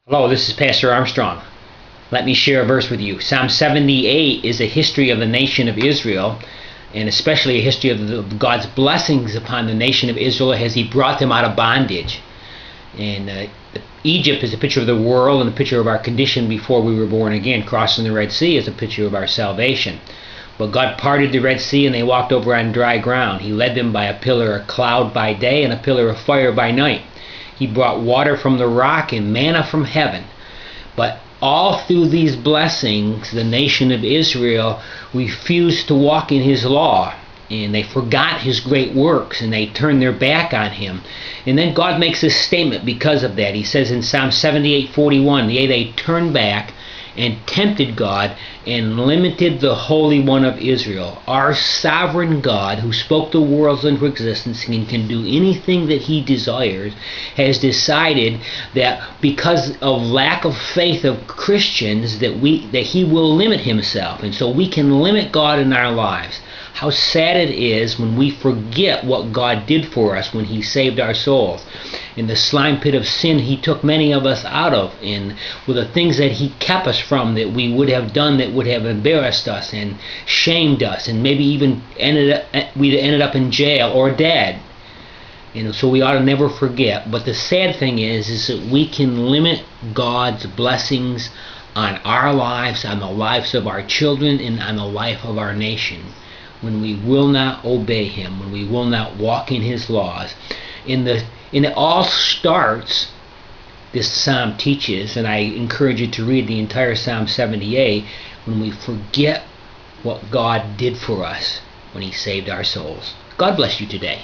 Hello, this is Pastor Armstrong. Let me share a verse with you. Psalm 78 is a history of the nation of Israel, and especially a history of God's blessings upon the nation of Israel as He brought them out of bondage. And Egypt is a picture of the world and a picture of our condition before we were born again. Crossing the Red Sea is a picture of our salvation. But God parted the Red Sea and they walked over on dry ground. He led them by a pillar of cloud by day and a pillar of fire by night. He brought water from the rock and manna from heaven. But all through these blessings, the nation of Israel refused to walk in His law. And they forgot His great works and they turned their back on Him. And then God makes this statement because of that. He says in Psalm 78:41, yea, they turned back and tempted God and limited the Holy One of Israel. Our sovereign God, who spoke the worlds into existence and can do anything that He desires, has decided that because of lack of faith of Christians that He will limit Himself, and so we can limit God in our lives. How sad it is when we forget what God did for us when He saved our souls. In the slime pit of sin He took many of us out of, and with the things that He kept us from that we would have done that would have embarrassed us and shamed us, and maybe even we'd ended up in jail or dead. And so we ought to never forget. But the sad thing is that we can limit God's blessings on our lives, on the lives of our children, and on the life of our nation, when we will not obey Him, when we will not walk in His laws. And it all starts, this psalm teaches, and I encourage you to read the entire Psalm 78, when we forget what God did for us when He saved our souls. God bless you today.